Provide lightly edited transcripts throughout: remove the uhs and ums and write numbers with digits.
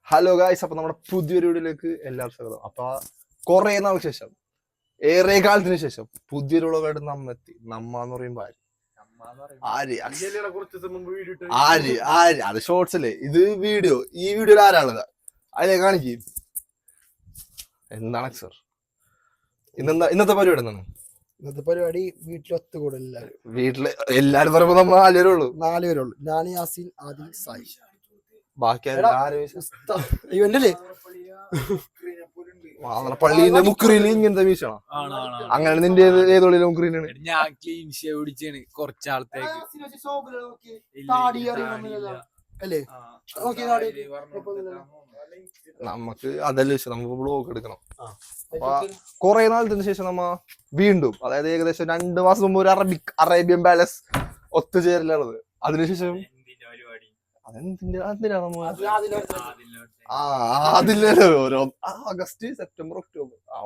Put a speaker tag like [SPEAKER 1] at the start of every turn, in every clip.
[SPEAKER 1] Hello guys, അപ്പൊ നമ്മുടെ പുതിയൊരു വീഡിയോയിലേക്ക് എല്ലാവർക്കും സ്വാഗതം. അപ്പൊ കുറെ നാൾക്ക് ശേഷം, ഏറെ കാലത്തിന് ശേഷം പുതിയൊരു വ്ളോഗായിട്ട് നമ്മെത്തി. എന്ന് പറയുമ്പോ ആര് അത് ഷോർട്സ് അല്ലേ, ഇത് വീഡിയോ. ഈ വീഡിയോയിൽ ആരാണത് അതിനെ കാണിക്കും. എന്താണ് സർ ഇന്നത്തെ പരിപാടി? എന്താണ്
[SPEAKER 2] ഇന്നത്തെ പരിപാടി? വീട്ടിലൊത്തുകൂടും എല്ലാവരും.
[SPEAKER 1] വീട്ടില് എല്ലാരും പറയുമ്പോ നമ്മൾ നാലുപേരുള്ളൂ.
[SPEAKER 2] ഞാൻ, യാസിൻ, ആദിൽ, സായി.
[SPEAKER 1] ബാക്കി
[SPEAKER 2] ഇവന്റല്ലേ
[SPEAKER 1] പള്ളിന്റെ മുക്രീന് ഇങ്ങനത്തെ വീശണം. അങ്ങനെ നിന്റെ ഏതോളിയിലെ മുക്രീനാണ്?
[SPEAKER 3] ഞാൻ ക്ലീൻ ഷേവ് പിടിച്ചാണ് കുറച്ചാളത്തേക്ക്.
[SPEAKER 1] നമുക്ക് അതല്ല വിഷയം, നമുക്ക് വ്ളോഗ് എടുക്കണം. അപ്പൊ കുറെ നാളത്തിന് ശേഷം നമ്മ വീണ്ടും, അതായത് ഏകദേശം 2 മാസം മുമ്പ് ഒരു അറേബ്യൻ പാലസ് ഒത്തുചേരലുള്ളത്. അതിനുശേഷം ആഗസ്റ്റ്, സെപ്റ്റംബർ,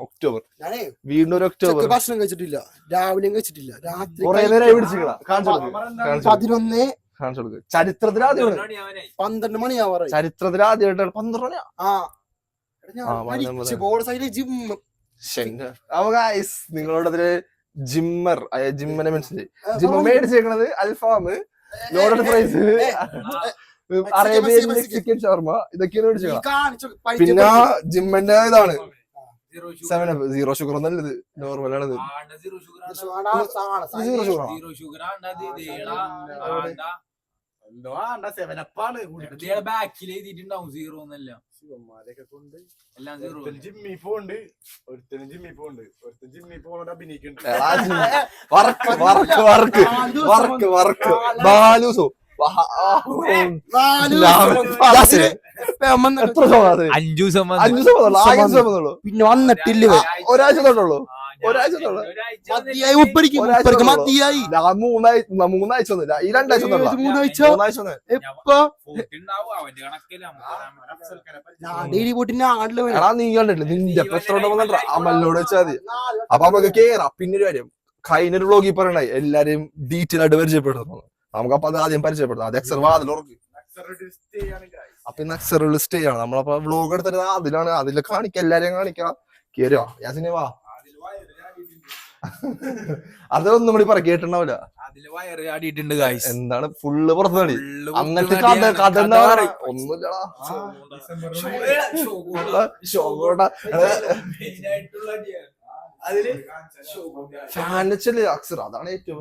[SPEAKER 1] ഒക്ടോബർ വീണ്ടും ഒരു ഒക്ടോബർ.
[SPEAKER 2] ഭക്ഷണം കഴിച്ചിട്ടില്ല, രാവിലെയും കഴിച്ചിട്ടില്ല, രാത്രി
[SPEAKER 1] കുറെ നേരം പിടിച്ചില്ല.
[SPEAKER 2] 11
[SPEAKER 1] ചരിത്രത്തിൽ ആദ്യമാണ്
[SPEAKER 2] 12 മണിയാവാറായി.
[SPEAKER 1] ചരിത്രത്തിൽ ആദ്യമായിട്ടാണ് 12 മണിയാ. നിങ്ങളോട് അതില് ജിമ്മനെ മനസ്സിലായി. ജിമ്മ മേടിച്ചേക്കണത് അൽഫാം, ലോഡഡ് ഫ്രൈസ്, അറേബ്യൻ മെക്സിക്കൻ ഷവർമ, ഇതൊക്കെയാണ് മേടിച്ചേക്കണം. പിന്നെ ജിമ്മന്റെ ഇതാണ് 7up. 0 ഷുഗർ ഒന്നല്ല, ഇത് നോർമലാണിത്.
[SPEAKER 3] ബാക്കിൽ എഴുതിയിട്ടുണ്ടാവും 0 എന്നല്ല.
[SPEAKER 2] പിന്നെ വന്നിട്ടില്ല,
[SPEAKER 1] ഒരാഴ്ച തൊട്ടുള്ളൂ. മൂന്നാഴ്ച ഒന്നുമില്ല, ഈ 2 ആഴ്ച. 3 ആഴ്ച നീ കണ്ടിട്ടില്ല? നിന്റെ എത്ര അമലിനോട് വെച്ചാൽ മതി. അപ്പൊ നമുക്ക് കേറാം. പിന്നെ ഒരു കാര്യം, കഴിഞ്ഞൊരു വ്ളോഗിൽ പറയണ്ടായി എല്ലാരെയും ഡീറ്റെയിൽ ആയിട്ട് പരിചയപ്പെടുത്തുന്നത്. നമുക്കപ്പൊ അത് ആദ്യം പരിചയപ്പെടുത്താം. അത് എക്സർ വാതിലുറക്കി. അപ്പൊ ഇന്ന് എക്സറിൽ സ്റ്റേ ആണ്. നമ്മളപ്പോ വ്ളോഗ് എടുത്തിട്ട് അതിലാണ്, അതിൽ കാണിക്കാം, എല്ലാരെയും കാണിക്കാം. കേറുവാ യാസിനെ, വാ. അതൊന്നും കൂടി പറ, കേട്ടിട്ടുണ്ടാവില്ല. എന്താണ് ഫുള്ള് പുറത്ത് നടി. അങ്ങനത്തെ കഥ എന്താ പറയുക? ഒന്നുമില്ലടാ. ഫാനല്ലേ അക്സർ, അതാണ് ഏറ്റവും.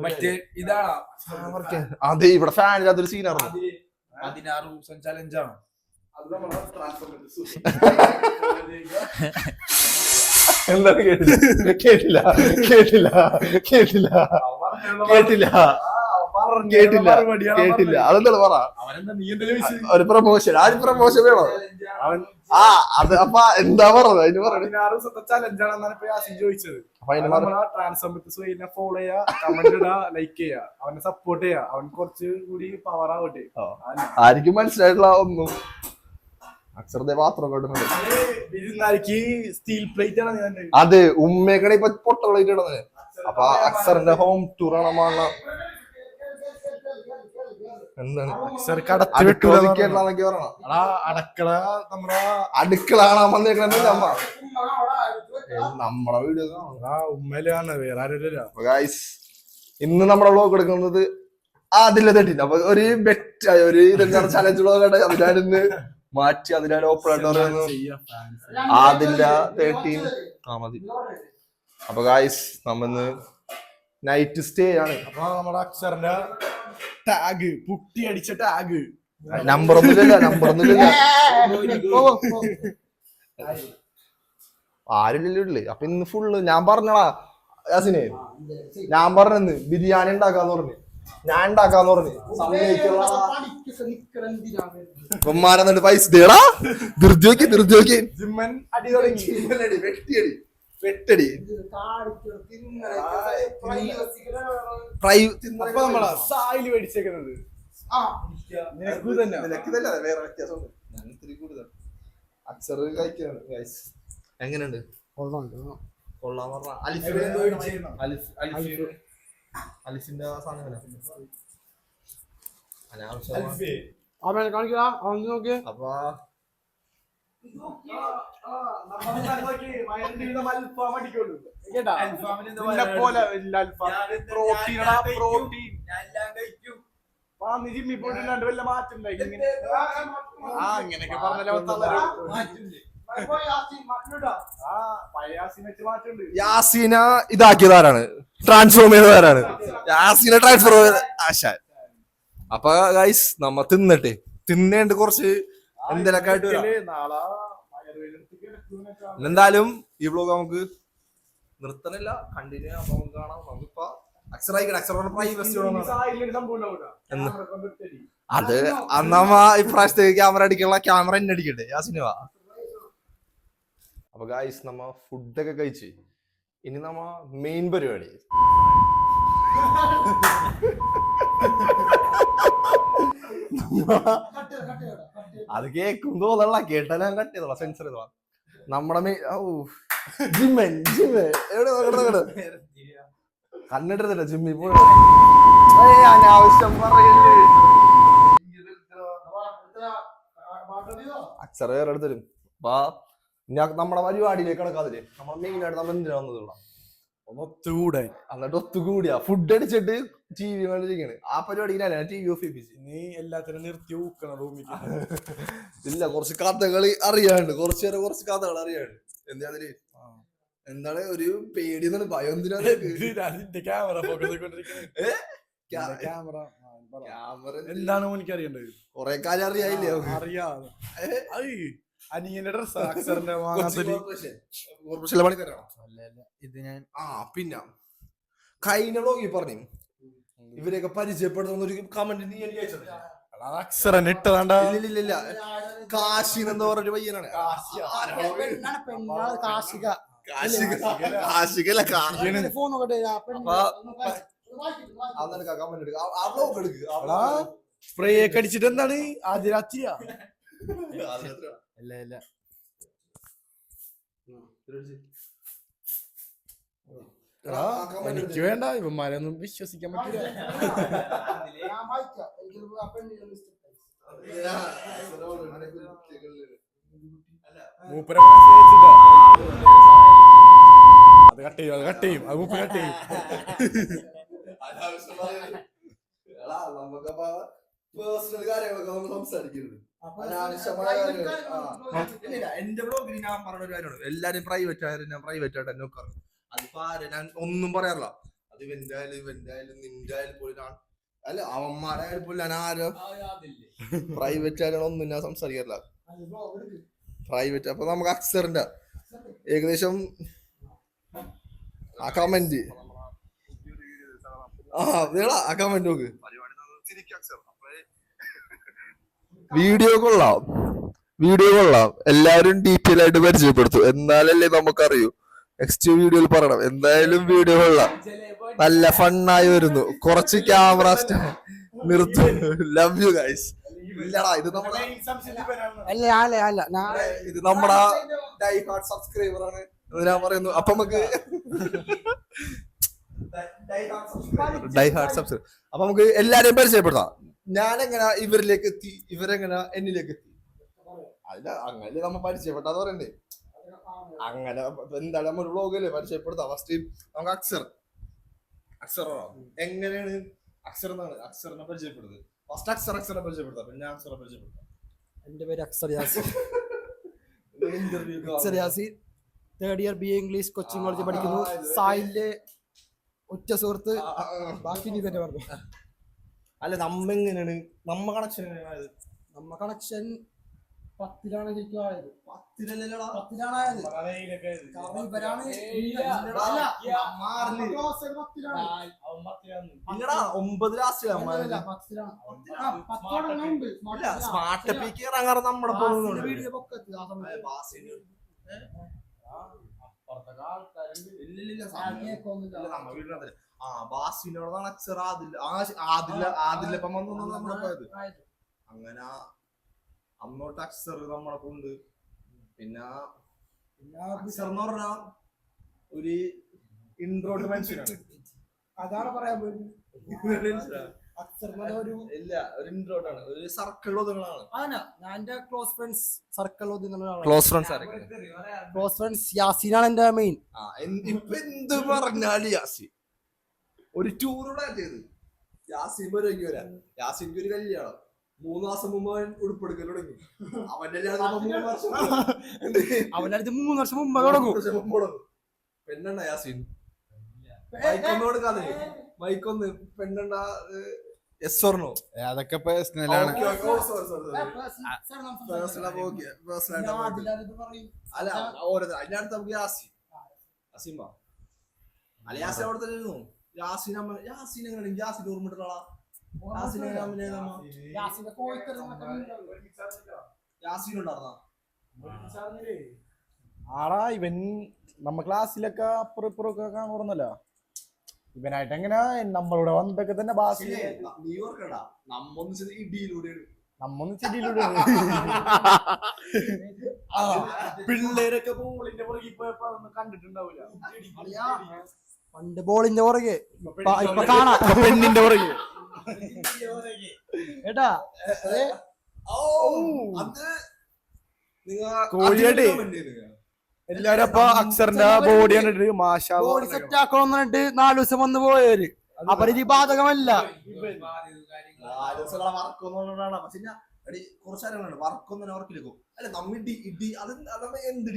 [SPEAKER 1] അതെ, ഇവിടെ ഫാനില്ലാത്തൊരു സീനാണ്.
[SPEAKER 3] 16 ദിവസം ചലഞ്ചാണ്.
[SPEAKER 1] എന്താണ്? കേട്ടില്ല. അതെന്താണ് പറ? ഒരു പ്രമോഷൻ. ആ പ്രമോഷൻ വേണോ? അത് അപ്പൊ എന്താ പറഞ്ഞത്? അതിന് പറഞ്ഞു
[SPEAKER 4] ഫോളോ ചെയ്യാ, കമന്റ് ഇടാ, ലൈക്ക് ചെയ്യാ, അവനെ സപ്പോർട്ട് ചെയ്യാ, അവൻ കുറച്ച് കൂടി പവർ ആവട്ടെ.
[SPEAKER 1] ആർക്കും മനസ്സിലായിട്ടുള്ള ഒന്നും അക്സറിന്റെ പാത്രം
[SPEAKER 4] സ്റ്റീൽ പ്ലേറ്റ് ആണ്.
[SPEAKER 1] അത് ഉമ്മയൊക്കെ ഇപ്പൊ പൊട്ട പ്ലേറ്റ് ഇടുന്നത്. അപ്പൊ അക്സറിന്റെ ഹോം ടൂർ ആണ്. എന്താണ് അടുക്കള കാണാൻ വന്നേക്കണ നമ്മളെ വീഡിയോ
[SPEAKER 4] ഉമ്മയിലാണ്, വേറെ ആരുമില്ല.
[SPEAKER 1] ഇന്ന് നമ്മുടെ വ്ളോഗ് എടുക്കുന്നത് അതിലെ തെറ്റില്ല. അപ്പൊ ഒരു ബെറ്റ്, ഒരു ഇതെന്താണ് ചലഞ്ച് വ്ളോഗ് അതിനാലിന്ന് മാറ്റി, അതിനാല് ഓപ്പൺ അതില്ല 13 മതി. അപ്പൊ ഗായ്സ്, നമ്മന്ന് നൈറ്റ് സ്റ്റേ ആണ്.
[SPEAKER 4] അപ്പൊ നമ്മുടെ അക്ഷറിന്റെ ടാഗ്, പുട്ടി അടിച്ച ടാഗ്,
[SPEAKER 1] നമ്പറൊന്നുമില്ല. ആരുമില്ലേ? അപ്പൊ ഇന്ന് ഫുള്ള് ഞാൻ പറഞ്ഞടാ യാസിനെ, ഞാൻ പറഞ്ഞെന്ന് ബിരിയാണി ഉണ്ടാക്കാന്ന് പറഞ്ഞു. ഞാൻ ഉണ്ടാക്കാന്ന് പറഞ്ഞു. ഇപ്പന്മാരെന്നിട്ട് പൈസ ദേടാ, ധൃതി
[SPEAKER 4] ജിമ്മൻ അടി തുടങ്ങി.
[SPEAKER 1] വെട്ടടി
[SPEAKER 4] നമ്മളാ സായില് മേടിച്ചേക്കുന്നത്.
[SPEAKER 1] വേറെ വ്യത്യാസം അക്സർ കഴിക്കാണ്. എങ്ങനെയുണ്ട്? കൊള്ളാൻ പറഞ്ഞ അലിഫിന്റെ സാധനം
[SPEAKER 2] കാണിക്കാ.
[SPEAKER 1] അപ്പൊ
[SPEAKER 4] അൽഫാം അടിക്കുള്ളൂ കേട്ടാ പോലെ പ്രോട്ടീൻ പ്രോട്ടീൻ നീ ജിമ്മിൽ പോയിട്ടില്ലാണ്ട് വല്ല മാറ്റം ഉണ്ടായി അങ്ങനെയൊക്കെ പറഞ്ഞല്ലോ
[SPEAKER 1] യാസീന ഇതാക്കിയതാരാണ്, ട്രാൻസ്ഫോം ചെയ്തതാരാണ്? യാസീന ട്രാൻസ്ഫോർ ആശാൻ. അപ്പൊ ഗൈസ് നമ്മ തിന്നേണ്ട് കുറച്ച് എന്തെങ്കിലുമൊക്കെ ആയിട്ട് എന്തായാലും ഈ വ്ലോഗ് നമുക്ക് നിർത്തണില്ല, കണ്ടിന്യൂ. അപ്പൊ നമുക്ക് കാണാം. നമുക്കിപ്പോ അത് അന്നമ്മ ഇപ്രാവശ്യത്തെ ക്യാമറ അടിക്കാനുള്ള ക്യാമറ എന്നെ അടിക്കട്ടെ ആ സിനിമ. അപ്പൊ ഗായ്സ് നമ്മ ഫുഡൊക്കെ കഴിച്ച് ഇനി നമ്മ മെയിൻ പരിപാടി അത് കേക്കും തോന്നല്ല, കേട്ടാൽ ഞാൻ കട്ട് ചെയ്തോളാം, സെൻസർ ചെയ്തോളാം. നമ്മുടെ ജിമ്മൻ എവിടെ കണ്ണെടുത്തില്ല ജിമ്മിൽ പോയി അനാവശ്യം പറയല്ലേ. അക്ഷര വേറെ എടുത്തരും. അപ്പൊ നമ്മുടെ പരിപാടിയിലേക്ക് കിടക്കാതില്ലേ, നമ്മളെ മെയിൻ ആയിട്ട് നമ്മൾ എന്തിനാ വന്നതുള്ള ഒന്നൊത്തുകൂടെ, എന്നിട്ട് ഒത്തുകൂടിയാ ഫുഡ് അടിച്ചിട്ട് ടി വി കണ്ടിരിക്കണ്. ആ പരിപാടിയിലാണ് ടി വി ഓഫ് ചെയ്യിപ്പിച്ച്.
[SPEAKER 4] നീ എല്ലാത്തിനും നിർത്തി ഊക്കണം റൂമിൽ.
[SPEAKER 1] ഇല്ല, കുറച്ച് കഥകൾ അറിയാണ്ട്, കുറച്ച് കഥകൾ അറിയാണ്ട്. എന്താണ് ഒരു പേടി, ഭയം
[SPEAKER 4] എന്താണ് എനിക്ക് അറിയേണ്ടത്?
[SPEAKER 1] കൊറേ കാലം അറിയായില്ലേ?
[SPEAKER 4] അറിയാം. അനിയന്റെ ഡ്രസ് അക്ഷറിന്റെ
[SPEAKER 3] ഇത് ഞാൻ
[SPEAKER 1] പിന്നെ കഴിഞ്ഞ വ്ലോഗി പറഞ്ഞു ഇവരെയൊക്കെ പരിചയപ്പെടുത്തുന്ന ഒരു കമന്റ് നീ എനിക്ക് അയച്ചത്.
[SPEAKER 4] അക്ഷരൻ ഇട്ടതാണ്ട.
[SPEAKER 1] ഇല്ല, കാശി എന്ന് പറഞ്ഞൊരു പയ്യനാണ്.
[SPEAKER 4] സ്പ്രേ ഒക്കെ അടിച്ചിട്ട് എന്താണ് ആദ്യ രാത്രിയാ?
[SPEAKER 3] ഇല്ല
[SPEAKER 4] എനിക്ക് വേണ്ട, ഇവന്മാരെയൊന്നും വിശ്വസിക്കാൻ പറ്റില്ല. മൂപ്പരെ അത് കട്ട് ചെയ്യും അത് മൂപ്പര് കട്ട് ചെയ്യും.
[SPEAKER 1] പേഴ്സണൽ കാര്യങ്ങളൊക്കെ നമ്മൾ സംസാരിക്കരുത്. എന്റെ ബ്ലോഗിൽ ഞാൻ പറഞ്ഞ ഒരു കാര്യമാണ്, എല്ലാരും പ്രൈവറ്റ് ആയാലും ഞാൻ പ്രൈവറ്റ് ആയിട്ട് എന്നെ നോക്കാറ്. അതിപ്പോ ഞാൻ ഒന്നും പറയാറില്ല. അത് ഇവന്റെ ആയാലും നിന്റെ ആയാലും പോലും ഞാൻ അല്ല അവന്മാരായാലും പോലും ഞാൻ ആരും പ്രൈവറ്റ് ആയാലും ഒന്നും ഞാൻ സംസാരിക്കാറില്ല. പ്രൈവറ്റ് അപ്പൊ നമുക്ക് അക്സറിന്റെ ഏകദേശം ആ കമന്റ് ആ കമന്റ് നോക്ക്. വീഡിയോ കൊള്ളാം, എല്ലാരും ഡീറ്റെയിൽ ആയിട്ട് പരിചയപ്പെടുത്തും, എന്നാലല്ലേ നമുക്കറിയൂ. നെക്സ്റ്റ് വീഡിയോയിൽ പറയണം. എന്തായാലും വീഡിയോ കൊള്ളാം, നല്ല ഫണ്ണായി വരുന്നു. കുറച്ച് ക്യാമറ നിർത്തും. Love you guys. ഇല്ലടാ, ഇത് നമ്മുടെ ഡൈ ഹാർട്ട് സബ്സ്ക്രൈബർ ആണ് ഞാൻ പറയുന്നു. അപ്പൊ നമുക്ക് ഡൈ ഹാർട്ട് സബ്സ്ക്രൈബർ അപ്പൊ നമുക്ക് എല്ലാരെയും പരിചയപ്പെടുത്താം. ഞാനെങ്ങനെ ഇവരിലേക്ക് എത്തി, ഇവരെങ്ങനെ എന്നിലേക്ക് എത്തി, അല്ല അങ്ങനെ നമ്മ പരിചയപ്പെട്ടാന്ന് പറയണ്ടേ. അങ്ങനെ എന്താണ് നമ്മ ഒരു വ്ലോഗല്ലേ പരിചയപ്പെടുത്താം. ഫസ്റ്റ് നമുക്ക് അക്സറോ എങ്ങനെയാണ് അക്ഷറിനെ പരിചയപ്പെടുന്നത്? ഫസ്റ്റ് അക്ഷറെ പരിചയപ്പെടുത്താം, പിന്നെ ഞാൻ അക്ഷറെ പരിചയപ്പെടുത്താം.
[SPEAKER 2] എന്റെ പേര് Akshar Yaseen. Third year BA English Cochin കോളേജിൽ പഠിക്കുന്നു. സായിലെ ഒറ്റ സുഹൃത്ത്. ബാക്കി നീ തന്നെ പറഞ്ഞു.
[SPEAKER 1] അല്ല നമ്മ എങ്ങനെയാണ് നമ്മ കണക്ഷൻ എങ്ങനെയാണ്?
[SPEAKER 2] നമ്മ കണക്ഷൻ 10ലാണ് ശരിക്കും ആയത്.
[SPEAKER 1] 10ലാണ്
[SPEAKER 2] ആയത്. ഇവരാണ്
[SPEAKER 1] 9 ലാസ്റ്റ് സ്മാർട്ട് പീക്ക് ഇറങ്ങാറ് നമ്മുടെ ബാസിനോടാണ് അക്ഷർ ആദിലപ്പം നമ്മളെ പോയത്. അങ്ങനെ അന്നോട്ട് അക്ഷർ നമ്മളെ കൊണ്ട്. പിന്നെ അക്ഷർ എന്ന് പറഞ്ഞ ഒരു ഇൻട്രോട്ട് മനുഷ്യനാണ്.
[SPEAKER 2] അതാണ് പറയാൻ പോയത്. അക്സർ എന്ന് പറഞ്ഞ ഒരു
[SPEAKER 1] ഇല്ല ഒരു ഇൻട്രോട്ട് ആണ് ഒരു സർക്കിൾ ഒതുങ്ങളാണ്
[SPEAKER 2] ആനാ ഞാൻ എന്റെ ക്ലോസ് ഫ്രണ്ട്സ് സർക്കിൾ ഒതുങ്ങുന്ന
[SPEAKER 1] ക്ലോസ് ഫ്രണ്ട്സ്
[SPEAKER 2] ക്ലോസ് ഫ്രണ്ട്സ് യാസീനാണ് എന്റെ മെയിൻ.
[SPEAKER 1] ഇപ്പൊ എന്ത് പറഞ്ഞാല് യാസീൻ ഒരു ടൂർ പ്ലാൻ ചെയ്ത് യാസീൻ വരും വരാ യാസീൻക്ക് ഒരു കല്യാണം 3 മാസം മുമ്പ് അവൻ ഉടുപ്പെടുക്കൽ തുടങ്ങി. അവന്റെ
[SPEAKER 2] അവന്റെ അടുത്ത് 3 വർഷം മുമ്പ് തുടങ്ങും.
[SPEAKER 1] പെണ്ണണ്ട യാസീൻ മൈക്കൊന്ന് കൊടുക്കാതെ മൈക്കൊന്ന് പെണ്ണണ്ട എസ് ഓർണോ
[SPEAKER 3] അതൊക്കെ പേഴ്സണലാണ്.
[SPEAKER 1] അല്ല ഓരോ അതിന്റെ അടുത്ത് നമുക്ക് യാസീൻ അസീമ അല്ല യാസീൻ അവിടെ തന്നെ ഇരുന്നു. യാസീൻ എങ്ങനെയാണ് യാസീൻ ഓർമ്മിട്ടുള്ള
[SPEAKER 4] ആടാ ഇവൻ നമ്മ ക്ലാസ്സിലൊക്കെ അപ്പുറം ഇപ്പുറമൊക്കെ കാണുന്നല്ലോ. ഇവനായിട്ട് എങ്ങനെ നമ്മളിവിടെ വന്നിട്ടൊക്കെ തന്നെ ഭാഷ നമ്മൊന്ന് ചെടിയിലൂടെ പിള്ളേരൊക്കെ ബോളിന്റെ പുറകെ പോയപ്പോ അതൊന്നും കണ്ടിട്ടുണ്ടാവില്ല.
[SPEAKER 2] പണ്ട് ബോളിന്റെ പുറകെ ഇപ്പൊ കാണാം
[SPEAKER 4] പെണ്ണിന്റെ പുറകെ
[SPEAKER 2] ഏട്ടാ
[SPEAKER 4] കോഴിയടി എല്ലാരും അപ്പൊ അക്സറിന്റെ ബോഡി കണ്ടിട്ട് മാഷാ
[SPEAKER 2] ബോഡി സെറ്റ് ആക്കണം പറഞ്ഞിട്ട് 4 ദിവസം വന്ന് പോയവര് അവര് ബാധകമല്ല.
[SPEAKER 1] വർക്കൊന്നും അവർക്കിലേക്കും അല്ല നമ്മ ഇടി അത് എന്ത്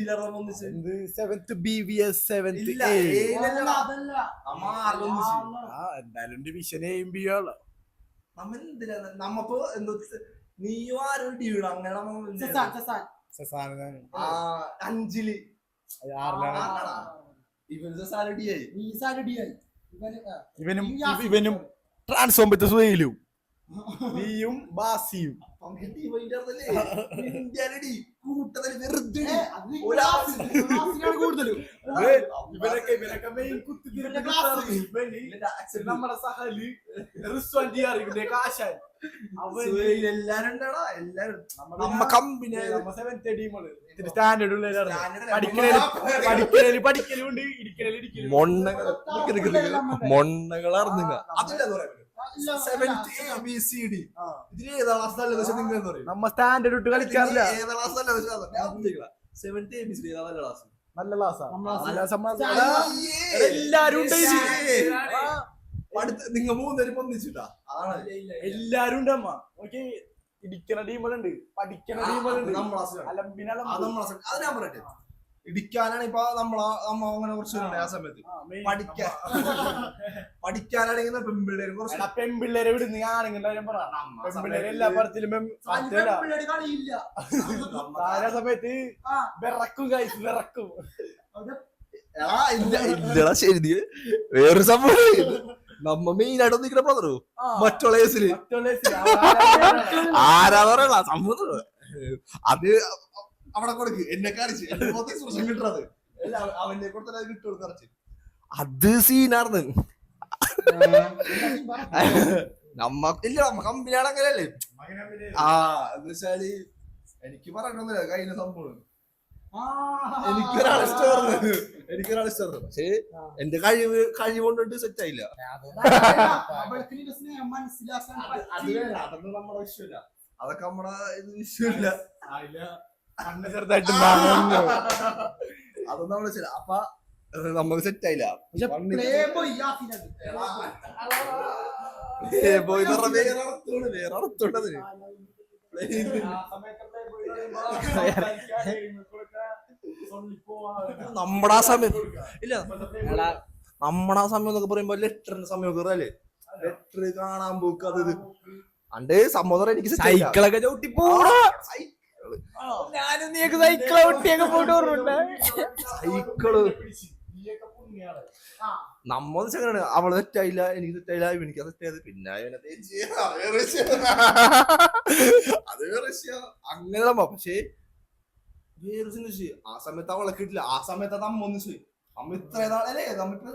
[SPEAKER 4] എന്തായാലും ഡിവിഷൻ ചെയ്യുമ്പോഴോ
[SPEAKER 1] നമ്മപ്പോ എന്തോ നീയും ആരും ഡിവിഡ അങ്ങനെ 5-ല്
[SPEAKER 4] ഇവനും ട്രാൻസ്ഫോം സുഹൈലും നീയും ബാസിയും നമ്മുടെ സഹല് കാശാൻ സ്റ്റാൻഡേർഡ് പഠിക്കലുണ്ട്
[SPEAKER 1] മൊണ്ണകളറിഞ്ഞ
[SPEAKER 4] നമ്മ സ്റ്റാൻഡേർഡ് ഇട്ട് കളിക്കാറില്ല. നല്ല ക്ലാസ്സാ എല്ലാരും
[SPEAKER 1] നിങ്ങൾ 3 പേരും ഒന്നിച്ചിട്ടാ
[SPEAKER 4] എല്ലാരും ഉണ്ട്. അമ്മ ഓക്കെ ഇടിക്കണ ടീമുകളുണ്ട് പഠിക്കണ ടീമുകളുണ്ട്.
[SPEAKER 1] ഇടിക്കാനാണ് ഇപ്പൊ നമ്മ അങ്ങനെ കുറച്ച് ആ സമയത്ത് പഠിക്കാനാണെങ്കിൽ പെൺപിള്ളേരും കുറച്ച്
[SPEAKER 4] പെൺപിള്ളേരെ വിടുന്ന ആണെങ്കിലും പെൺപിള്ളേരെ എല്ലാ പടത്തിലും സമയത്ത് വിറക്കും കഴിച്ചു വിറക്കും.
[SPEAKER 1] ഇല്ലടാ ശരി വേറൊരു സംഭവം നമ്മ മെയിൻ ആയിട്ട് ഒന്നിക്കുന്ന ബ്രദറു മറ്റുള്ള കേസില് ആരാ പറയണ സംഭവം അത് അവിടെ കൊടുക്ക് എന്നെ കാണിച്ച് എന്റെ മൊത്തം സുരക്ഷം കിട്ടുന്നത് അവന്റെ കൊടുത്ത കിട്ടും കുറച്ച് അത് സീനാർന്ന് നമ്മ ഇല്ല നമ്മ കമ്പനിയാണ് അങ്ങനെയല്ലേ. എന്ന് വെച്ചാല് എനിക്ക് പറയണമെന്നില്ല കഴിഞ്ഞ സംഭവം എനിക്കൊരാളെ ഇഷ്ടമായിരുന്നു പക്ഷെ എന്റെ കഴിവ് കൊണ്ടിട്ട് സെറ്റ് ആയില്ല. അതൊന്നും നമ്മുടെ വിഷയമില്ല അതൊക്കെ നമ്മുടെ ഇത് വിഷയമില്ല
[SPEAKER 4] ചെറുതായിട്ട്
[SPEAKER 1] അതൊന്നും നമ്മള് വെച്ചില്ല അപ്പൊ നമുക്ക് സെറ്റ് ആയില്ല. വേറെ അർത്ഥമുണ്ടതിന് നമ്മടാ സമയം ഇല്ല നമ്മടാ സമയം എന്നൊക്കെ പറയുമ്പോ ലെറ്ററിന്റെ സമയമൊക്കെ അല്ലേ ലെറ്റർ കാണാൻ പോക്ക് അത് അണ്ട് സമ്മോദരം എനിക്ക്
[SPEAKER 3] സൈക്കിളൊക്കെ ചവിട്ടി പോടാ ഞാനും നീക്ക് സൈക്കിൾ ചവിട്ടിയൊക്കെ പോയിട്ട് ഓർമ്മയുണ്ട്.
[SPEAKER 1] സൈക്കിള് നമ്മന്ന് വെച്ചാൽ അവള് തെറ്റായില്ല എനിക്ക് തെറ്റായില്ല എനിക്ക് തെറ്റായത് പിന്നെ അത് വേറെ അങ്ങനെ നമ്മ പക്ഷേ വേറെ ആ സമയത്ത് അവളെ കിട്ടില്ല. ആ സമയത്ത് നമ്മ ഒന്നിച്ച് നമ്മ ഇത്ര നാളല്ലേ നമ്മിപ്പോ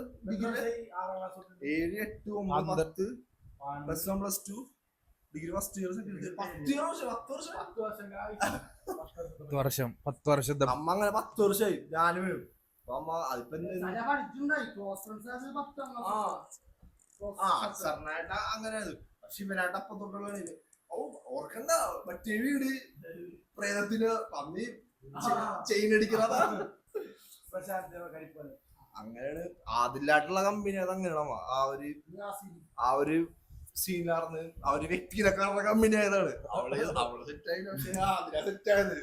[SPEAKER 1] 7, 8, 9, 10 +1, +2 ഡിഗ്രി ഫസ്റ്റ് ഇയർ
[SPEAKER 3] 10 വർഷം
[SPEAKER 1] നമ്മ അങ്ങനെ 10 വർഷമായി ഞാനും അങ്ങനെ ശിവനായിട്ട് അപ്പം തൊട്ടുള്ള ഓർക്കണ്ട മറ്റേ വീട് പ്രേതത്തിന് പന്നി ചെയിൻ അടിക്കുന്നതാ. അങ്ങനെയാണ് ആദിലായിട്ടുള്ള കമ്പനി. അത് അങ്ങനെയാണ് ആ ഒരു സീനാർന്ന് ആ ഒരു വ്യക്തിനെ കാണുന്ന കമ്പനി ആയതാണ്. അവള് സെറ്റായി. പക്ഷെ ആദില സെറ്റായത്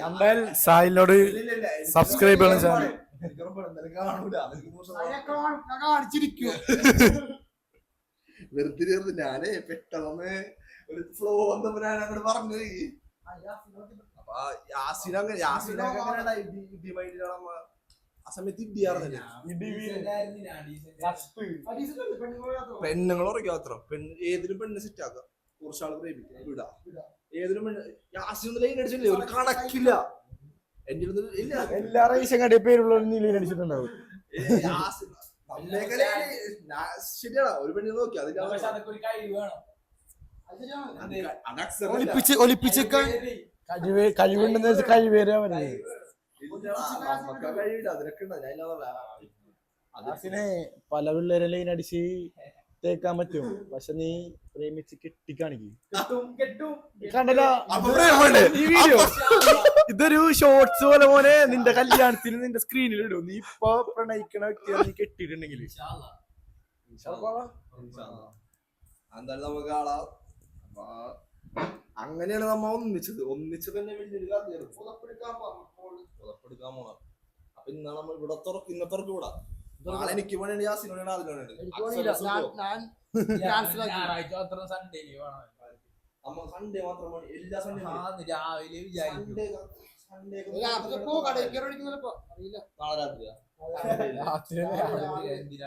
[SPEAKER 4] എന്തായാലും സായിനോട് സബ്സ്ക്രൈബ് ചെയ്യണം ചാനൽ.
[SPEAKER 1] വെറുതെ ഞാനേ പെട്ടെന്ന് ഒരു ഫ്ലോ വന്നപ്പോ ഞാൻ അങ്ങോട്ട് പറഞ്ഞു. അപ്പൊ യാസിനൊക്കെ ആ സമയത്ത് ഇടിയാർന്നില്ല. പെണ്ണുങ്ങൾ ഉറക്കും മാത്രം. ഏതിനും പെണ്ണ് സെറ്റ് ആക്കാം. കുറച്ചാള് പ്രേമിക്കാം വിടാ. ഏതിനും പെണ്ണ് യാസിനൊന്നും ലൈൻ അടിച്ചില്ലേ? ഒരു കണക്കില്ല. എന്റെ ഇല്ല
[SPEAKER 4] എല്ലാ റേഷൻ കടയിൽ പേരുള്ള ലൈൻ അടിച്ചിട്ടുണ്ടാവും.
[SPEAKER 1] ശരിയാണോ? ഒരു പെണ്ണിനെ നോക്കി
[SPEAKER 2] ഒലിപ്പിച്ചൊക്കെ
[SPEAKER 4] കഴിവുണ്ടെന്ന് വെച്ചാൽ കഴിവേരാ മതി. അതിനെ പല പിള്ളേരെ ലൈൻ അടിച്ച് തേക്കാൻ പറ്റും. പക്ഷെ നീ പ്രേമിച്ച് കെട്ടിക്കാണിക്കും. കണ്ടല്ലോ ഈ വീഡിയോ. ഇതൊരു ഷോർട്സ് പോലെ മോനെ നിന്റെ കല്യാണത്തിന് നിന്റെ സ്ക്രീനിൽ ഇടും. നീ ഇപ്പൊ പ്രണയിക്കണ വ്യക്തിയെ നീ കെട്ടിയിട്ടുണ്ടെങ്കിൽ
[SPEAKER 1] എന്തായാലും നമുക്ക് കാണാം. അങ്ങനെയാണ് നമ്മ ഒന്നിച്ചത് തന്നെ വലിയൊരു കാര്യമാണ്. പുതപ്പെടുക്കാൻ പോണം. അപ്പൊ ഇന്നാണ് നമ്മൾ ഇവിടെ ഇന്നത്തെ കൂടാ. നാളെ എനിക്ക് വേണ്ടി യാസിനോടാണ് അതിനോട് സൺഡേ മാത്രം മതി. എല്ലാ സൺഡേ രാവിലെ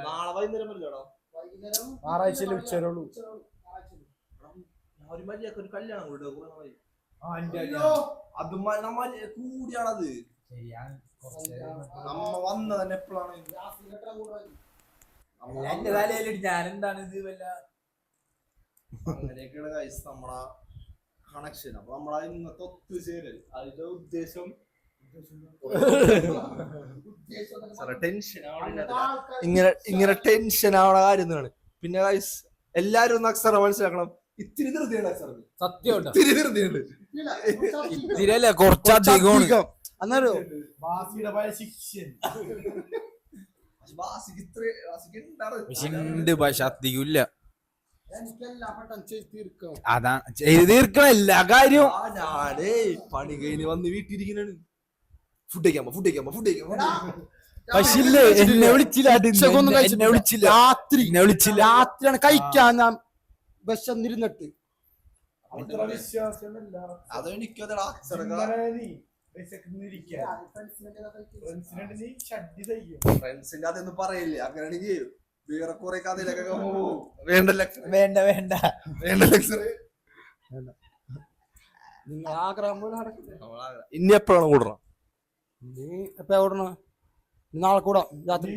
[SPEAKER 1] നാളെ വൈകുന്നേരം വരില്ലടോ.
[SPEAKER 4] ഞായറാഴ്ചയിൽ ഉച്ചവരുള്ളൂ.
[SPEAKER 1] ഒരു മര്യാദക്ക് ഒരു കല്യാണം കൂടി അത് കൂടിയാണത്. നമ്മ വന്ന തന്നെ എപ്പോഴാണ്
[SPEAKER 3] ഞാനെന്താണ് ഇത് വല്ല
[SPEAKER 1] അങ്ങനെയൊക്കെയാണ് കഴിച്ച് നമ്മളെ കണക്ഷൻ. അപ്പൊ നമ്മളെ ഇന്നത്തെ ഒത്തുചേരൽ അതിന്റെ ഉദ്ദേശം ഇങ്ങനെ ടെൻഷൻ ആവണ കാര്യം. പിന്നെ ഗൈസ് എല്ലാരും ഒന്ന് അക്സറ മനസ്സിലാക്കണം. ഇത്തിരി ധൃതിയുണ്ട് അക്സറിന്.
[SPEAKER 3] സത്യം
[SPEAKER 1] ഇത്തിരി ധൃതിയുണ്ട്.
[SPEAKER 3] ഇത്തിരിയല്ല കുറച്ചധികം.
[SPEAKER 2] അന്നേരോ
[SPEAKER 3] പക്ഷെ അധികമില്ല. അതാണ് ചെയ്ത് തീർക്കണ എല്ലാ കാര്യവും.
[SPEAKER 1] ഞാനേ പണി കഴിഞ്ഞ് വന്ന് വീട്ടിലിരിക്കുന്നതാണ്. ഫുഡ് കഴിക്കാൻ
[SPEAKER 3] പക്ഷെ ഇല്ലേ എന്നെ വിളിച്ചില്ല.
[SPEAKER 2] രാത്രിയാണ് കഴിക്കാൻ ഞാൻ വിശന്നിരുന്നിട്ട്.
[SPEAKER 1] അതെനിക്കതടാ ഫ്രണ്ട്സിന്റെ അതൊന്നും പറയില്ലേ. അങ്ങനെയാണെങ്കിൽ വേറെ കുറെ കഥയിലൊക്കെ
[SPEAKER 3] വേണ്ട
[SPEAKER 1] ഇനി എപ്പോഴാണ് കൂടണം?
[SPEAKER 2] നീ എപ്പ ഓടണ? നാളെ കൂടാ രാത്രി.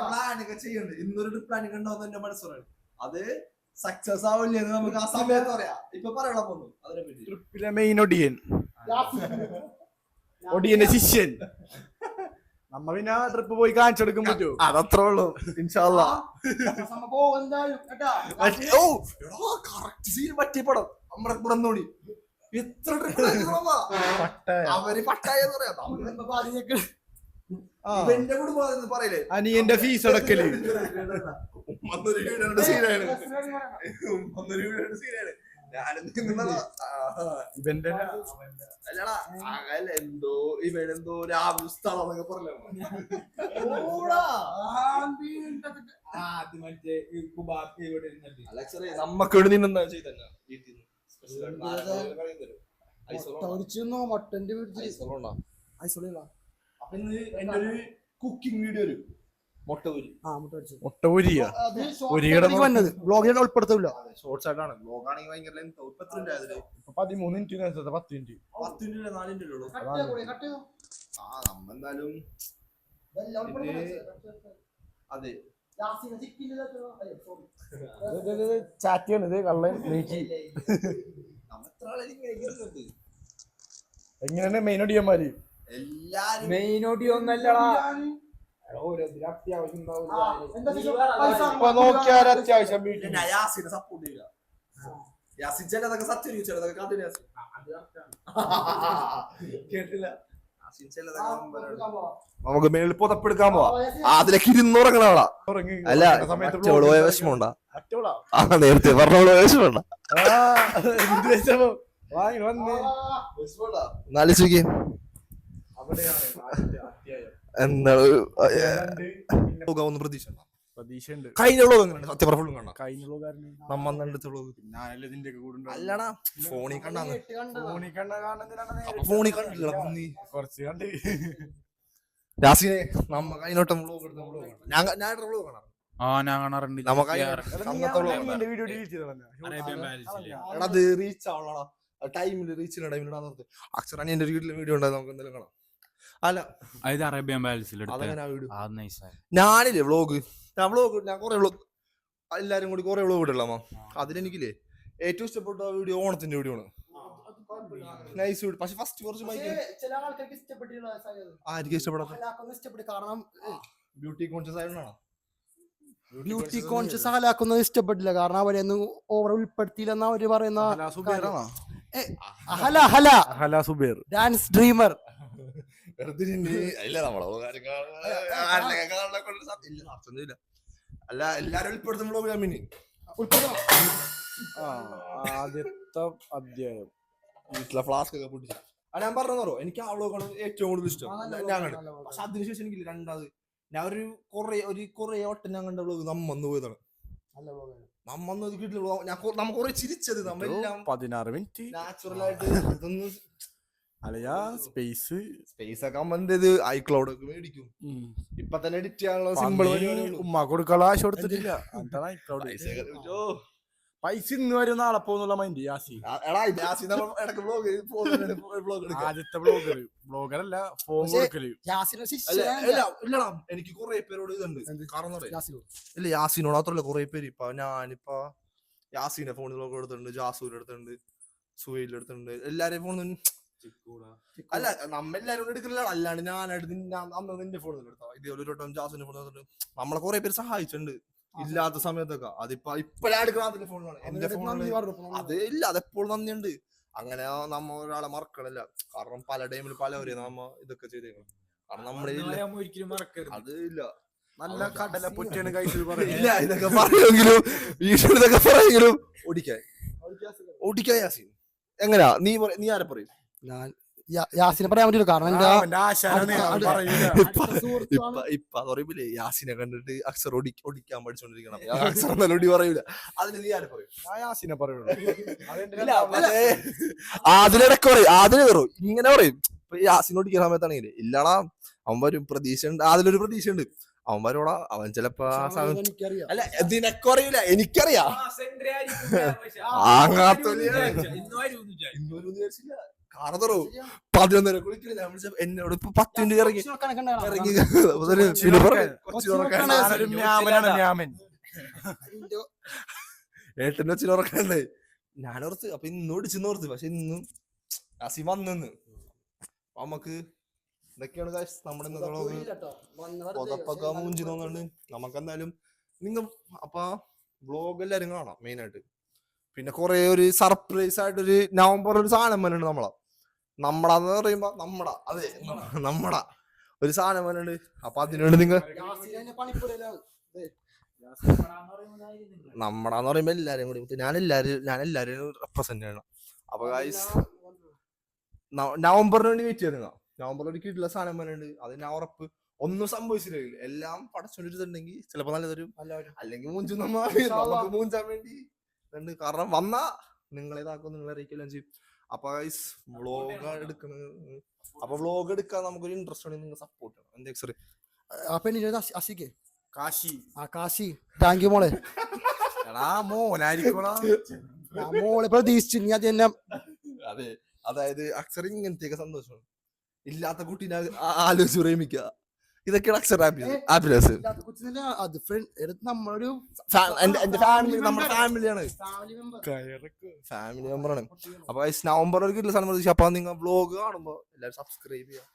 [SPEAKER 1] പ്ലാനൊക്കെ ചെയ്യണ്ട്. ഇന്നൊരു പ്ലാനിങ് ഉണ്ടാവുന്ന എന്റെ മനസ്സിലാണ്. അത് സക്സസ് ആവില്ലേ എന്ന് നമുക്ക് ആ സമയത്ത് പറയാം. ഇപ്പൊ പറയണം പോന്നു അതിനെ പറ്റി.
[SPEAKER 4] ട്രിപ്പിലെ മെയിൻ ഒടിയന്റെ ശിഷ്യൻ. നമ്മ പിന്നെ ട്രിപ്പ് പോയി കാണിച്ചെടുക്കാൻ പറ്റുമോ?
[SPEAKER 1] അതത്രേ ഉള്ളൂ. ഇൻഷാല്ലാ പറ്റിയ പടം നമ്മുടെ പുറന്നോടി. എത്ര ട്രിപ്പ് അവര് പട്ടായെന്ന് പറയാം. എന്റെ കുടുംബം പറയില്ലേ
[SPEAKER 4] അനിയന്റെ ഫീസ് അടക്കല്. ഇവന്റെ
[SPEAKER 1] എന്തോ ഇവനെന്തോ രാവിലെ സ്ഥലം പറഞ്ഞു. നമ്മക്ക് ഇവിടെ നിന്നെന്താ ചെയ്ത
[SPEAKER 2] മട്ടന്റെ
[SPEAKER 1] അപ്പൊ ഇന്ന് എന്റെ ഒരു കുക്കിംഗ് വീഡിയോ വരും.
[SPEAKER 4] മുട്ടപൊരിയാ
[SPEAKER 2] ബ്ലോഗിൽ ഉൾപ്പെടുത്തില്ല.
[SPEAKER 1] ഷോർട്സ് ആയിട്ടാണ്. ബ്ലോഗ് ആണെങ്കിൽ ഭയങ്കര
[SPEAKER 4] 13 മിനിറ്റ് 10 മിനിറ്റ്
[SPEAKER 1] 4 മിനിറ്റ് ഉള്ളൂ. നമ്മെന്തായാലും അതെ
[SPEAKER 4] ചാറ്റ് ചെയ്യണത് കള്ളൻ നീക്കി എങ്ങനെയാണ് മെയിൻ ഒടിയന്മാര്
[SPEAKER 3] മെയിൻ ഓഡിയോ ഒന്നല്ലടാ
[SPEAKER 4] ഇപ്പൊ നോക്കിയാൽ അത്യാവശ്യം വീട്ടിൽ
[SPEAKER 1] സപ്പോർട്ട് ചെയ്യുക യാസിൻ ചിലതൊക്കെ സത്യം ചിലതൊക്കെ കണ്ടിന്യൂ കേട്ടില്ല നമുക്ക് മേളിൽ പുതപ്പെടുക്കാൻ പോവാ അതിലേക്ക് ഇരുന്നുറങ്ങണവളാ അല്ല മറ്റോള് പോയ വിഷമമുണ്ടാ നേരത്തെ പറഞ്ഞോള് വിഷമമുണ്ടാ നാലിച്ചോക്കി എന്താണ് പ്രതീക്ഷ
[SPEAKER 4] പ്രതീക്ഷയുണ്ട്
[SPEAKER 1] കഴിഞ്ഞ വ്ലോഗ് എങ്ങനെയുണ്ട് സത്യം പറഞ്ഞ ഫുള്ളും കാണാം
[SPEAKER 4] കഴിഞ്ഞ വ്ലോഗാരന്
[SPEAKER 1] നമ്മടുത്ത വ്ലോഗ്
[SPEAKER 4] ഞാനല്ലേ ഇതിന്റെ കൂടെ
[SPEAKER 1] അല്ലടാ ഫോണിൽ കണ്ടാന്ന്
[SPEAKER 4] ഫോണിൽ
[SPEAKER 1] ഫോണിൽ കണ്ടില്ല നീ
[SPEAKER 4] കുറച്ച് കണ്ട്
[SPEAKER 1] യാസിനെ നമ്മ കഴിഞ്ഞോട്ടം വ്ലോഗ് എടുത്ത വ്ലോഗ് ഞാൻ വ്ലോഗ് കാണാം
[SPEAKER 3] ഞാൻ കാണാറുണ്ട്
[SPEAKER 1] നമുക്ക് അന്നത്തെ വ്ലോഗ്
[SPEAKER 4] വീഡിയോ ഡിലീറ്റ്
[SPEAKER 1] എടാ അത് റീച്ച് ആവണടാ ടൈമില് റീച്ചില്ല ടൈമിലിടാ നിർത്തി അക്ഷരാണി എന്റെ വീട്ടിലെ വീഡിയോ ഉണ്ടായി നമുക്ക് എന്തെങ്കിലും കാണാം അല്ല
[SPEAKER 3] അതായത് അറേബ്യൻ പാലസിൽ
[SPEAKER 1] അതങ്ങനെ വീഡിയോ
[SPEAKER 3] നൈസ്
[SPEAKER 1] ഞാനില്ലേ വ്ലോഗ് ഞാൻ കുറെ വ്ലോഗ് എല്ലാരും കൂടി കുറെ വ്ലോഗ് ഇടലാമ അതിലെനിക്കില്ലേ ഏറ്റവും ഇഷ്ടപ്പെട്ട വീഡിയോ ഓണത്തിന്റെ വീഡിയോ ആണ് നൈസ് വീഡിയോ പക്ഷെ ഫസ്റ്റ് കുറച്ച്
[SPEAKER 2] ചില ആൾക്കാർക്ക് ഇഷ്ടപ്പെട്ടില്ല
[SPEAKER 1] ആയിരിക്കും ഇഷ്ടപ്പെടാത്ത
[SPEAKER 2] ഇഷ്ടപ്പെട്ടു കാരണം
[SPEAKER 1] ബ്യൂട്ടി കോൺഷ്യസ് ആയതുകൊണ്ടാണോ
[SPEAKER 2] ബ്യൂട്ടി കോൺഷ്യസ് ആലാക്കുന്നത് ഇഷ്ടപ്പെട്ടില്ല കാരണം അവരെയൊന്നും ഓവർ ഉൾപ്പെടുത്തിയില്ലെന്നാ അവര് പറയുന്ന
[SPEAKER 4] ഹല സുബേർ
[SPEAKER 2] ഡാൻസ് ഡ്രീമർ
[SPEAKER 1] അല്ല എല്ലാരും ഉൾപ്പെടുത്തും വ്ലോഗ് ഞാൻ പിന്നെ
[SPEAKER 4] ആദ്യത്തെ അധ്യായം
[SPEAKER 1] വീട്ടിലെ ഫ്ലാസ്ക് ഒക്കെ പൊട്ടിച്ചു ഞാൻ പറഞ്ഞോ എനിക്ക് ആ വ്ലോഗാണ് ഏറ്റവും കൂടുതൽ ഇഷ്ടം ഞാൻ കണ്ടു പക്ഷെ അതിനുശേഷം എനിക്കില്ല രണ്ടാമത് ഞാൻ ഒരു കുറെ വട്ടം ഞാൻ കണ്ട വ്ലോഗ് നമ്മന്ന് പോയതാണ് നമ്മന്ന് കിട്ടില്ല നമ്മ കുറെ ചിരിച്ചത് നമ്മെല്ലാം
[SPEAKER 4] 16 മിനിറ്റ്
[SPEAKER 1] നാച്ചുറൽ ആയിട്ട് ഇതൊന്നും
[SPEAKER 4] അല്ലയാ സ്പേസ്
[SPEAKER 1] ഒക്കെ അമ്മ ഐക്ലൗഡ് ഒക്കെ മേടിക്കും ഇപ്പൊ തന്നെ എഡിറ്റ് ചെയ്യാനുള്ള സിമ്പിൾ
[SPEAKER 4] ഉമ്മ കൊടുക്കാനുള്ള ആശ കൊടുത്തിട്ടില്ല പൈസ ഇന്ന് വരും നാളെ പോകുന്നുള്ള മൈൻഡ് യാസി ആദ്യത്തെ ബ്ലോഗറല്ല ഫോൺ കൊടുക്കല്
[SPEAKER 1] ഇല്ലടാ എനിക്ക് കുറെ പേരോട് ഇതുണ്ട് കാരണം ഇല്ല യാസിനോട് മാത്രല്ല കുറെ പേര് ഇപ്പൊ ഞാനിപ്പോ യാസിന്റെ ഫോണിൽ വ്ലോഗ് എടുത്തിട്ടുണ്ട് ജാസൂര് എടുത്തിട്ടുണ്ട് സുഹൈൽ എടുത്തിട്ടുണ്ട് എല്ലാരെയും ഫോണിൽ അല്ല നമ്മെല്ലാരും എടുക്കില്ല അല്ലാണ്ട് ഞാനായിട്ട് അന്ന് നിന്റെ ഫോണിൽ എടുത്താ ഇതേപോലെ ഒരു വട്ടം ജാസുവിന്റെ ഫോൺ എടുത്തിട്ട് നമ്മളെ കുറെ പേര് സഹായിച്ചിട്ടുണ്ട് ഇല്ലാത്ത സമയത്തൊക്കെ അതിപ്പോ ഇപ്പഴാ എടുക്കുന്ന ഫോണാണ് എന്റെ ഫോണിൽ അത് ഇല്ല അതെപ്പോഴും നന്ദിയുണ്ട് അങ്ങനെ നമ്മ ഒരാളെ മറക്കണില്ല കാരണം പല ടൈമിൽ പലവരെയും നമ്മ ഇതൊക്കെ ചെയ്തേക്കണം കാരണം നമ്മളെ അത് ഇല്ല
[SPEAKER 4] നല്ല കടല പൊറ്റിയാണ് കഴിച്ചത്
[SPEAKER 1] ഇല്ല ഇതൊക്കെ പറയുമെങ്കിലും വീട്ടിൽ ഇതൊക്കെ പറയെങ്കിലും ഓടിക്കാൻ യാസീൻ എങ്ങനെയാ നീ ആരെ പറയും
[SPEAKER 2] യാസിനെ പറയാൻ പറ്റില്ല കാരണം
[SPEAKER 1] ഇപ്പൊ പറയൂലേ യാസിനെ കണ്ടിട്ട് അക്ഷർ ഓടിക്കാൻ പഠിച്ചോണ്ടിരിക്കണം അക്ഷർ നല്ലോടി പറയൂല അതിന് നീ ആരെ പറയും
[SPEAKER 4] യാസിനെ പറയുള്ളൂ
[SPEAKER 1] അതിലിടക്ക് പറയും അതിന് കയറും ഇങ്ങനെ പറയും ഇപ്പൊ യാസിനെ ഓടിക്കുന്ന സമയത്താണെങ്കിലേ ഇല്ലടാ അവൻ വരും പ്രതീക്ഷ ഉണ്ട് അതിലൊരു പ്രതീക്ഷ ഉണ്ട് അവൻ വരോടാ അവൻ ചിലപ്പോ അല്ല നിനക്കും അറിയില്ല എനിക്കറിയാം കാണത്തറോ 11:30 കുളിക്കില്ല എന്നോട് ഇപ്പൊ 10 മിനിറ്റ് ഇറങ്ങി ഏട്ടന്റെ വെച്ചിന് ഉറക്കണ്ടേ ഞാനോർത്ത് അപ്പൊ ഇന്ന് ഓടിച്ചെന്നോർത്ത് പക്ഷെ ഇന്നും അസി വന്നെന്ന് നമുക്ക് ഇതൊക്കെയാണ് നമ്മുടെ പുതപ്പൊക്കെ മൂഞ്ചി തോന്നുന്നുണ്ട് നമുക്കെന്തായാലും നിങ്ങൾ അപ്പൊ വ്ലോഗ് എല്ലാരും കാണാം മെയിൻ ആയിട്ട് പിന്നെ കൊറേ ഒരു സർപ്രൈസ് ആയിട്ടൊരു നവംബർ ഒരു സാധനം വന്നിട്ടുണ്ട് നമ്മടാന്ന് പറയുമ്പോ നമ്മടാ ഒരു സാധനം വന്നിട്ടുണ്ട് അപ്പൊ അതിനുവേണ്ടി നിങ്ങൾ നമ്മടാന്ന് പറയുമ്പോ എല്ലാരും കൂടി ഞാൻ എല്ലാരും റെപ്രസെന്റ് ചെയ്യണം അപ്പൊ ഗൈസ് നവംബറിന് വേണ്ടി വെയിറ്റ് ചെയ്ത് നവംബറിൽ ഒരു കിട്ടുള്ള സാധനം വന്നിട്ടുണ്ട് അത് ഞാൻ ഉറപ്പ് ഒന്നും സംഭവിച്ചില്ല എല്ലാം പടച്ചോണ്ടിട്ടുണ്ടെങ്കിൽ ചിലപ്പോ നല്ലതൊരു അല്ലെങ്കിൽ നമുക്ക് മൂഞ്ചാൻ വേണ്ടി കാരണം വന്നാ നിങ്ങളേതാക്കും നിങ്ങളെ അറിയിക്കെല്ലാം ചെയ്യും അപ്പൊ വ്ലോഗ് എടുക്കാൻ നമുക്കൊരു ഇൻട്രസ്റ്റ് ഉണ്ടെങ്കിൽ നിങ്ങൾ സപ്പോർട്ട് ചെയ്യണം എന്താ എക്സറി
[SPEAKER 2] അപ്പൊ അസിക്ക്
[SPEAKER 4] കാശി
[SPEAKER 2] താങ്ക് യു മോളെ
[SPEAKER 4] മോനെ
[SPEAKER 2] പ്രതീക്ഷിച്ചു നീ അത് തന്നെ
[SPEAKER 1] അതെ അതായത് അക്സർ ഇങ്ങനത്തെയൊക്കെ സന്തോഷമാണ് ഇല്ലാത്ത കുട്ടീനെ ആലോചിച്ച് പ്രേമിക്കുക ഇതൊക്കെയാണ് അക്സർ ഹാപ്പിനെസ്.
[SPEAKER 2] ഇല്ലാത്ത കൊച്ചിനെ അത് ഫ്രണ്ട് നമ്മളൊരു
[SPEAKER 1] എന്റെ ഫാമിലി നമ്മുടെ ഫാമിലിയാണ്,
[SPEAKER 2] ഫാമിലി മെമ്പർ.
[SPEAKER 1] ഫാമിലി മെമ്പറാണ്. അപ്പൊ നവംബർ ഒരു കിട്ടുന്ന സാധനം പ്രതീക്ഷ. അപ്പൊ നിങ്ങൾ വ്ളോഗ് കാണുമ്പോ എല്ലാവരും സബ്സ്ക്രൈബ് ചെയ്യുക,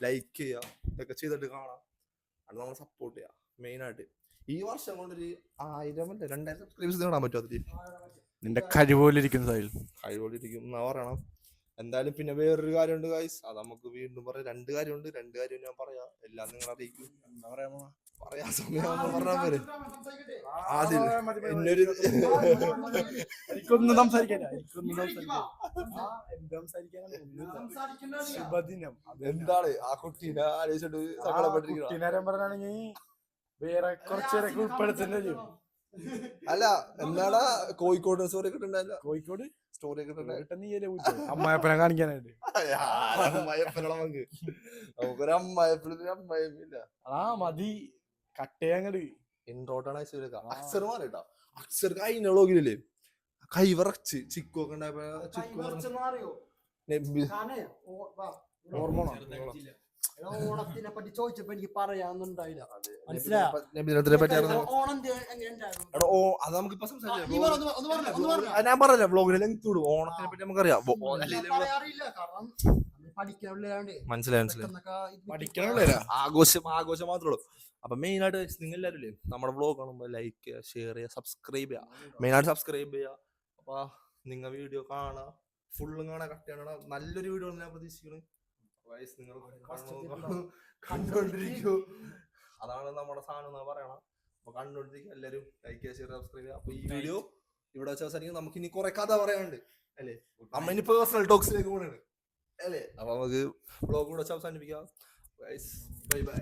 [SPEAKER 1] ലൈക്ക് ചെയ്യുക, ഇതൊക്കെ ചെയ്തിട്ട് കാണാം. അത് നമ്മൾ സപ്പോർട്ട് ചെയ്യുക മെയിൻ ആയിട്ട്. ഈ വർഷം കൊണ്ടൊരു 1000 അല്ല 2000 സബ്സ്ക്രൈബേഴ്സ് നേടാൻ പറ്റും. അതിൽ
[SPEAKER 4] നിന്റെ കഴിവോലിരിക്കുന്ന
[SPEAKER 1] കഴിവോളിരിക്കും എന്നാ പറയണം. എന്തായാലും പിന്നെ വേറൊരു കാര്യമുണ്ട് ഗൈസ്, അത് നമുക്ക് വീണ്ടും പറയാം. 2 കാര്യമുണ്ട്, 2 കാര്യം ഞാൻ പറയാം, എല്ലാം നിങ്ങൾ അറിയിക്കും. എന്താ പറയാ സമയം പറഞ്ഞാൽ പോരെ. അതിൽ എന്നൊരു
[SPEAKER 4] എനിക്കൊന്നും സംസാരിക്കാനാ ശുഭദിനം.
[SPEAKER 1] എന്താണ് ആ കുട്ടീനെ ആലോചിച്ചിട്ട് സങ്കടപ്പെട്ടിരിക്കുന്നത്?
[SPEAKER 4] പറഞ്ഞാണെങ്കിൽ വേറെ കുറച്ചേരൊക്കെ ഉൾപ്പെടുത്തുന്ന.
[SPEAKER 1] അല്ല എന്താണ് കോഴിക്കോട് സ്റ്റോറി ഒക്കെ ഉണ്ടായില്ല?
[SPEAKER 4] കോഴിക്കോട്
[SPEAKER 1] സ്റ്റോറി ഒക്കെ
[SPEAKER 4] അമ്മായപ്പനെ കാണിക്കാനായിട്ട്
[SPEAKER 1] നമുക്കൊരു അമ്മായപ്പില്ല.
[SPEAKER 4] മതി കട്ടയങ്ങട്
[SPEAKER 1] ഇൻട്രോട്ടാണ് അക്സർ മാറിട്ടാ. അക്സർ കഴിഞ്ഞ വ്ളോഗിലല്ലേ കൈ വിറച്ച് ചിക്കു ഒക്കെ ഉണ്ടായപ്പോ
[SPEAKER 2] ഓണത്തിനെ പറ്റി ചോദിച്ചപ്പോ എനിക്ക് പറയാന്നുണ്ടായില്ല.
[SPEAKER 1] അത് നമുക്കിപ്പോ ഞാൻ പറഞ്ഞ വ്ളോഗിൽ ലെങ്ത് വിടും. ഓണത്തിനെ പറ്റി നമുക്കറിയാം. മനസ്സിലായി ആഘോഷം മാത്രമേ ഉള്ളൂ. അപ്പൊ മെയിൻ ആയിട്ട് നിങ്ങൾ എല്ലാവരും ഇല്ലേ നമ്മുടെ വ്ളോഗ് കാണുമ്പോൾ ലൈക്ക് ചെയ്യുക, ഷെയർ ചെയ്യുക, സബ്സ്ക്രൈബ് ചെയ്യുക. മെയിൻ ആയിട്ട് സബ്സ്ക്രൈബ് ചെയ്യുക. അപ്പൊ നിങ്ങൾ വീഡിയോ കാണാ, ഫുള്ളും കാണാൻ കട്ടിയാണ്. നല്ലൊരു വീഡിയോ ഞാൻ പ്രതീക്ഷിക്കുന്നത്. നിങ്ങൾ കണ്ടോണ്ടിരിക്കൂ, അതാണ് നമ്മുടെ സാധനം എന്ന് പറയണം. അപ്പൊ കണ്ടോണ്ടിരിക്കുക എല്ലാവരും, ലൈക്ക് ചെയ്യുക, ഷെയർ, സബ്സ്ക്രൈബ് ചെയ്യുക. അപ്പൊ ഈ വീഡിയോ ഇവിടെ വെച്ച് അവസാനിക്കും. നമുക്ക് ഇനി കുറെ കഥ പറയാനുണ്ട് അല്ലേ, നമ്മ ഇനി പേഴ്സണൽ ടോക്സിലേക്ക് പോകണുണ്ട് അല്ലേ. അപ്പൊ നമുക്ക് വ്ളോഗ് കൂടെ വെച്ച് അവസാനിപ്പിക്കാം. Bye bye.